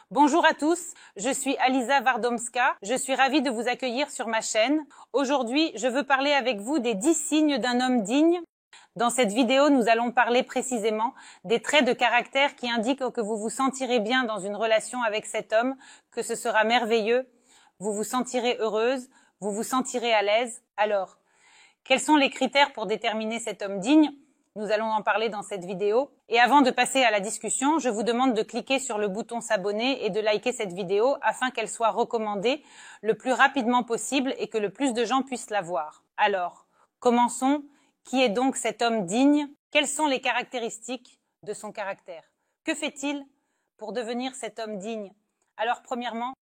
Bonjour à tous, je suis Aliza Wardomska, je suis ravie de vous accueillir sur ma chaîne. Aujourd'hui, je veux parler avec vous des 10 signes d'un homme digne. Dans cette vidéo, nous allons parler précisément des traits de caractère qui indiquent que vous vous sentirez bien dans une relation avec cet homme, que ce sera merveilleux, vous vous sentirez heureuse, vous vous sentirez à l'aise. Alors, quels sont les critères pour déterminer cet homme digne ? Nous allons en parler dans cette vidéo. Et avant de passer à la discussion, je vous demande de cliquer sur le bouton s'abonner et de liker cette vidéo afin qu'elle soit recommandée le plus rapidement possible et que le plus de gens puissent la voir. Alors, commençons. Qui est donc cet homme digne ? Quelles sont les caractéristiques de son caractère ? Que fait-il pour devenir cet homme digne ? Alors, premièrement,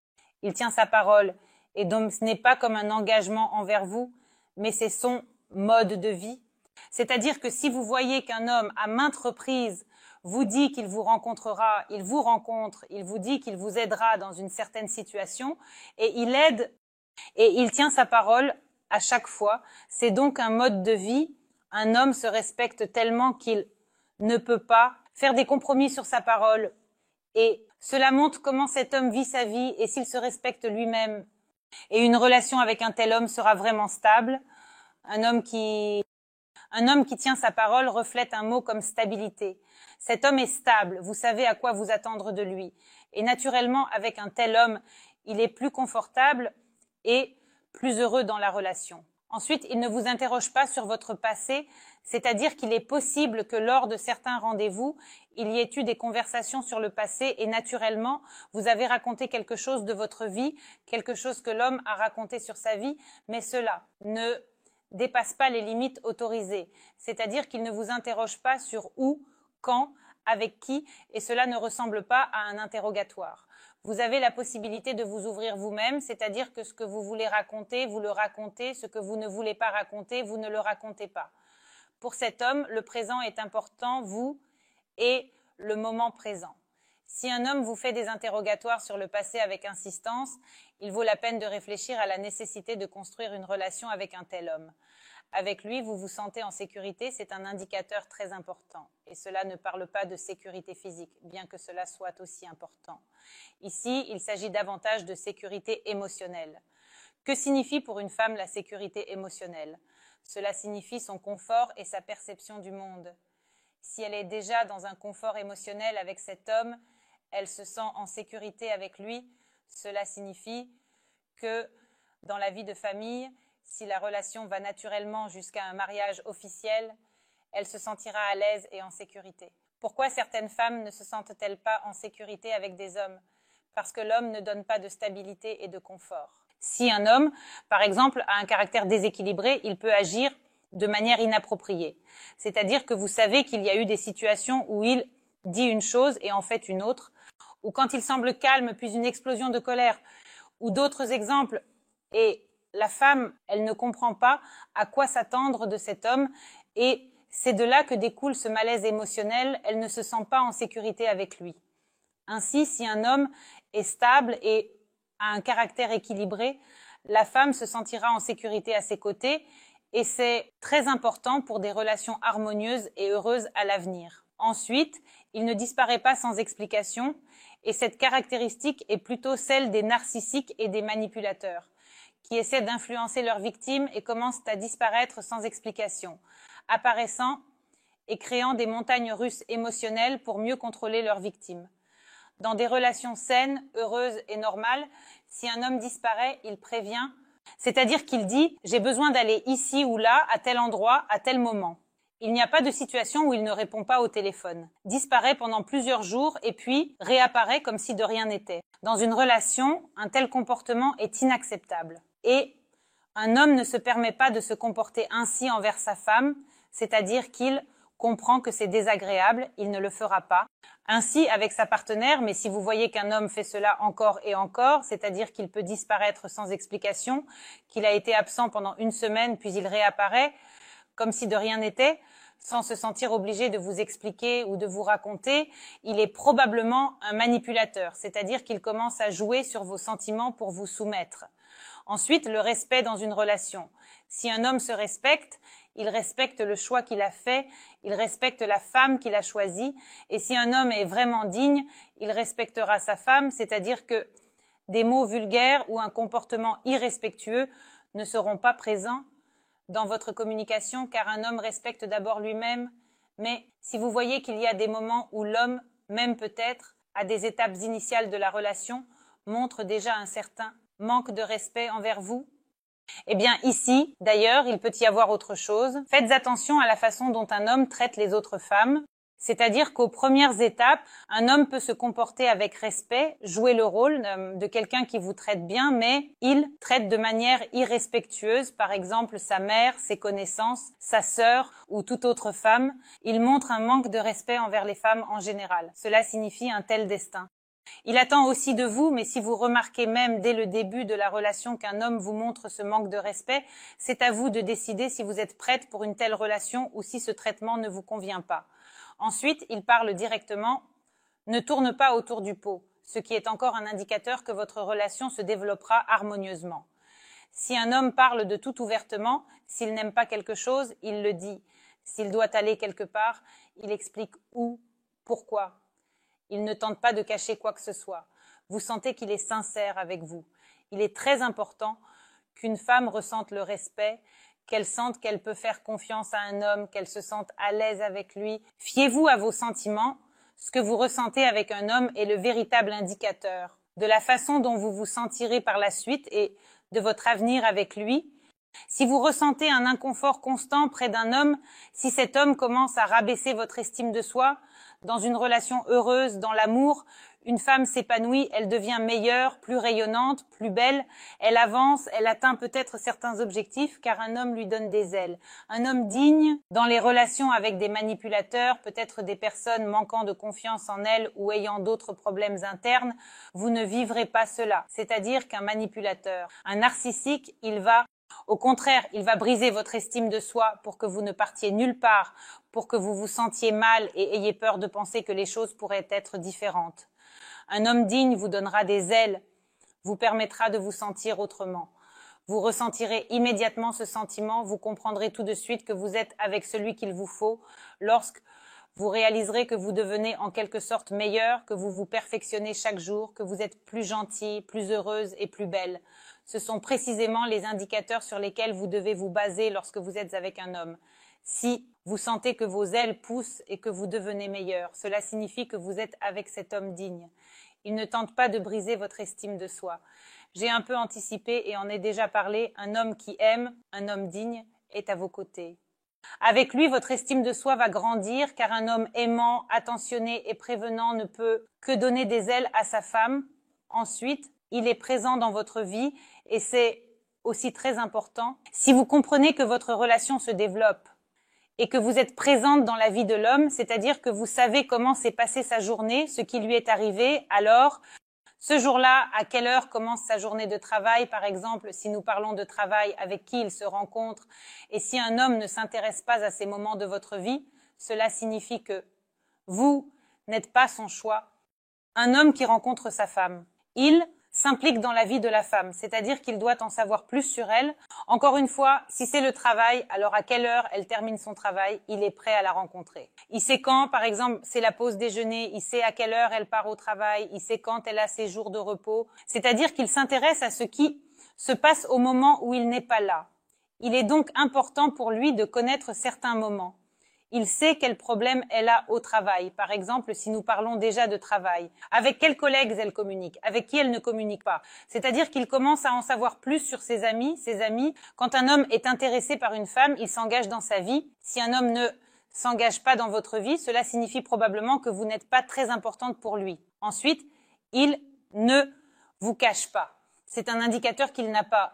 il tient sa parole et donc ce n'est pas comme un engagement envers vous, mais c'est son mode de vie. C'est-à-dire que si vous voyez qu'un homme, à maintes reprises, vous dit qu'il vous rencontrera, il vous rencontre, il vous dit qu'il vous aidera dans une certaine situation, et il aide, et il tient sa parole à chaque fois, c'est donc un mode de vie. Un homme se respecte tellement qu'il ne peut pas faire des compromis sur sa parole, et cela montre comment cet homme vit sa vie, et s'il se respecte lui-même, et une relation avec un tel homme sera vraiment stable. Un homme qui tient sa parole reflète un mot comme stabilité. Cet homme est stable, vous savez à quoi vous attendre de lui. Et naturellement, avec un tel homme, il est plus confortable et plus heureux dans la relation. Ensuite, il ne vous interroge pas sur votre passé, c'est-à-dire qu'il est possible que lors de certains rendez-vous, il y ait eu des conversations sur le passé et naturellement, vous avez raconté quelque chose de votre vie, quelque chose que l'homme a raconté sur sa vie, mais cela ne dépasse pas les limites autorisées. C'est-à-dire qu'il ne vous interroge pas sur où, quand, avec qui, et cela ne ressemble pas à un interrogatoire. Vous avez la possibilité de vous ouvrir vous-même, c'est-à-dire que ce que vous voulez raconter, vous le racontez, ce que vous ne voulez pas raconter, vous ne le racontez pas. Pour cet homme, le présent est important, vous, et le moment présent. Si un homme vous fait des interrogatoires sur le passé avec insistance, il vaut la peine de réfléchir à la nécessité de construire une relation avec un tel homme. Avec lui, vous vous sentez en sécurité, c'est un indicateur très important. Et cela ne parle pas de sécurité physique, bien que cela soit aussi important. Ici, il s'agit davantage de sécurité émotionnelle. Que signifie pour une femme la sécurité émotionnelle ? Cela signifie son confort et sa perception du monde. Si elle est déjà dans un confort émotionnel avec cet homme, elle se sent en sécurité avec lui. Cela signifie que dans la vie de famille, si la relation va naturellement jusqu'à un mariage officiel, elle se sentira à l'aise et en sécurité. Pourquoi certaines femmes ne se sentent-elles pas en sécurité avec des hommes ? Parce que l'homme ne donne pas de stabilité et de confort. Si un homme, par exemple, a un caractère déséquilibré, il peut agir de manière inappropriée. C'est-à-dire que vous savez qu'il y a eu des situations où il dit une chose et en fait une autre, ou quand il semble calme puis une explosion de colère, ou d'autres exemples, et la femme, elle ne comprend pas à quoi s'attendre de cet homme, et c'est de là que découle ce malaise émotionnel, elle ne se sent pas en sécurité avec lui. Ainsi, si un homme est stable et a un caractère équilibré, la femme se sentira en sécurité à ses côtés, et c'est très important pour des relations harmonieuses et heureuses à l'avenir. Ensuite, il ne disparaît pas sans explication, et cette caractéristique est plutôt celle des narcissiques et des manipulateurs, qui essaient d'influencer leurs victimes et commencent à disparaître sans explication, apparaissant et créant des montagnes russes émotionnelles pour mieux contrôler leurs victimes. Dans des relations saines, heureuses et normales, si un homme disparaît, il prévient, c'est-à-dire qu'il dit « j'ai besoin d'aller ici ou là, à tel endroit, à tel moment ». Il n'y a pas de situation où il ne répond pas au téléphone, disparaît pendant plusieurs jours et puis réapparaît comme si de rien n'était. Dans une relation, un tel comportement est inacceptable. Et un homme ne se permet pas de se comporter ainsi envers sa femme, c'est-à-dire qu'il comprend que c'est désagréable, il ne le fera pas. Ainsi avec sa partenaire, mais si vous voyez qu'un homme fait cela encore et encore, c'est-à-dire qu'il peut disparaître sans explication, qu'il a été absent pendant une semaine puis il réapparaît, comme si de rien n'était, sans se sentir obligé de vous expliquer ou de vous raconter, il est probablement un manipulateur, c'est-à-dire qu'il commence à jouer sur vos sentiments pour vous soumettre. Ensuite, le respect dans une relation. Si un homme se respecte, il respecte le choix qu'il a fait, il respecte la femme qu'il a choisie. Et si un homme est vraiment digne, il respectera sa femme, c'est-à-dire que des mots vulgaires ou un comportement irrespectueux ne seront pas présents dans votre communication, car un homme respecte d'abord lui-même. Mais si vous voyez qu'il y a des moments où l'homme, même peut-être, à des étapes initiales de la relation, montre déjà un certain manque de respect envers vous, eh bien ici, d'ailleurs, il peut y avoir autre chose. Faites attention à la façon dont un homme traite les autres femmes. C'est-à-dire qu'aux premières étapes, un homme peut se comporter avec respect, jouer le rôle de quelqu'un qui vous traite bien, mais il traite de manière irrespectueuse, par exemple sa mère, ses connaissances, sa sœur ou toute autre femme. Il montre un manque de respect envers les femmes en général. Cela signifie un tel destin. Il attend aussi de vous, mais si vous remarquez même dès le début de la relation qu'un homme vous montre ce manque de respect, c'est à vous de décider si vous êtes prête pour une telle relation ou si ce traitement ne vous convient pas. Ensuite, il parle directement « ne tourne pas autour du pot », ce qui est encore un indicateur que votre relation se développera harmonieusement. Si un homme parle de tout ouvertement, s'il n'aime pas quelque chose, il le dit. S'il doit aller quelque part, il explique où, pourquoi. Il ne tente pas de cacher quoi que ce soit. Vous sentez qu'il est sincère avec vous. Il est très important qu'une femme ressente le respect, qu'elle sente qu'elle peut faire confiance à un homme, qu'elle se sente à l'aise avec lui. Fiez-vous à vos sentiments. Ce que vous ressentez avec un homme est le véritable indicateur de la façon dont vous vous sentirez par la suite et de votre avenir avec lui. Si vous ressentez un inconfort constant près d'un homme, si cet homme commence à rabaisser votre estime de soi, dans une relation heureuse, dans l'amour, une femme s'épanouit, elle devient meilleure, plus rayonnante, plus belle, elle avance, elle atteint peut-être certains objectifs car un homme lui donne des ailes. Un homme digne, dans les relations avec des manipulateurs, peut-être des personnes manquant de confiance en elles ou ayant d'autres problèmes internes, vous ne vivrez pas cela. C'est-à-dire qu'un manipulateur, un narcissique, au contraire, il va briser votre estime de soi pour que vous ne partiez nulle part, pour que vous vous sentiez mal et ayez peur de penser que les choses pourraient être différentes. Un homme digne vous donnera des ailes, vous permettra de vous sentir autrement. Vous ressentirez immédiatement ce sentiment, vous comprendrez tout de suite que vous êtes avec celui qu'il vous faut lorsque vous réaliserez que vous devenez en quelque sorte meilleur, que vous vous perfectionnez chaque jour, que vous êtes plus gentille, plus heureuse et plus belle. Ce sont précisément les indicateurs sur lesquels vous devez vous baser lorsque vous êtes avec un homme. Si vous sentez que vos ailes poussent et que vous devenez meilleur, cela signifie que vous êtes avec cet homme digne. Il ne tente pas de briser votre estime de soi. J'ai un peu anticipé et en ai déjà parlé, un homme qui aime, un homme digne, est à vos côtés. Avec lui, votre estime de soi va grandir car un homme aimant, attentionné et prévenant ne peut que donner des ailes à sa femme. Ensuite, il est présent dans votre vie et c'est aussi très important. Si vous comprenez que votre relation se développe et que vous êtes présente dans la vie de l'homme, c'est-à-dire que vous savez comment s'est passée sa journée, ce qui lui est arrivé, alors ce jour-là, à quelle heure commence sa journée de travail, par exemple, si nous parlons de travail, avec qui il se rencontre, et si un homme ne s'intéresse pas à ces moments de votre vie, cela signifie que vous n'êtes pas son choix. Un homme qui rencontre sa femme, il s'implique dans la vie de la femme, c'est-à-dire qu'il doit en savoir plus sur elle. Encore une fois, si c'est le travail, alors à quelle heure elle termine son travail, il est prêt à la rencontrer. Il sait quand, par exemple, c'est la pause déjeuner, il sait à quelle heure elle part au travail, il sait quand elle a ses jours de repos, c'est-à-dire qu'il s'intéresse à ce qui se passe au moment où il n'est pas là. Il est donc important pour lui de connaître certains moments. Il sait quel problème elle a au travail. Par exemple, si nous parlons déjà de travail. Avec quels collègues elle communique, avec qui elle ne communique pas. C'est-à-dire qu'il commence à en savoir plus sur ses amis. Quand un homme est intéressé par une femme, il s'engage dans sa vie. Si un homme ne s'engage pas dans votre vie, cela signifie probablement que vous n'êtes pas très importante pour lui. Ensuite, il ne vous cache pas. C'est un indicateur qu'il n'a pas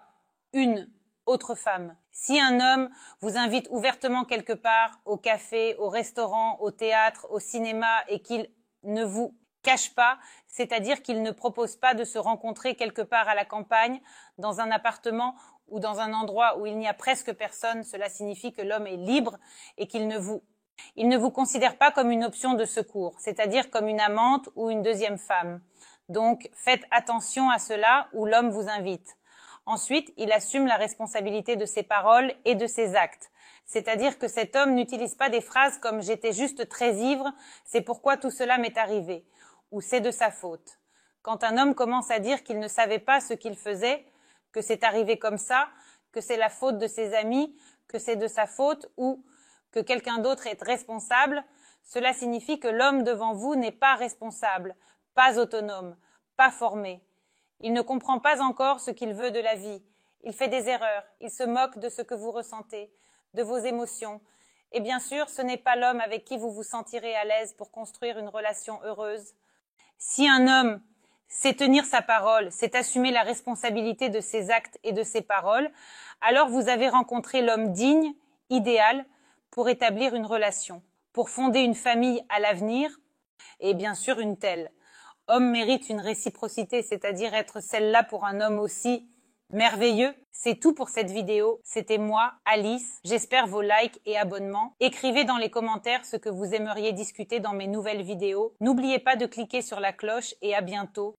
une autre femme. Si un homme vous invite ouvertement quelque part, au café, au restaurant, au théâtre, au cinéma, et qu'il ne vous cache pas, c'est-à-dire qu'il ne propose pas de se rencontrer quelque part à la campagne, dans un appartement ou dans un endroit où il n'y a presque personne, cela signifie que l'homme est libre et qu'il ne vous considère pas comme une option de secours, c'est-à-dire comme une amante ou une deuxième femme. Donc, faites attention à cela où l'homme vous invite. Ensuite, il assume la responsabilité de ses paroles et de ses actes. C'est-à-dire que cet homme n'utilise pas des phrases comme « j'étais juste très ivre, c'est pourquoi tout cela m'est arrivé » ou « c'est de sa faute ». Quand un homme commence à dire qu'il ne savait pas ce qu'il faisait, que c'est arrivé comme ça, que c'est la faute de ses amis, que c'est de sa faute ou que quelqu'un d'autre est responsable, cela signifie que l'homme devant vous n'est pas responsable, pas autonome, pas formé. Il ne comprend pas encore ce qu'il veut de la vie. Il fait des erreurs, il se moque de ce que vous ressentez, de vos émotions. Et bien sûr, ce n'est pas l'homme avec qui vous vous sentirez à l'aise pour construire une relation heureuse. Si un homme sait tenir sa parole, sait assumer la responsabilité de ses actes et de ses paroles, alors vous avez rencontré l'homme digne, idéal, pour établir une relation, pour fonder une famille à l'avenir, et bien sûr une telle. Homme mérite une réciprocité, c'est-à-dire être celle-là pour un homme aussi merveilleux. C'est tout pour cette vidéo. C'était moi, Alice. J'espère vos likes et abonnements. Écrivez dans les commentaires ce que vous aimeriez discuter dans mes nouvelles vidéos. N'oubliez pas de cliquer sur la cloche et à bientôt.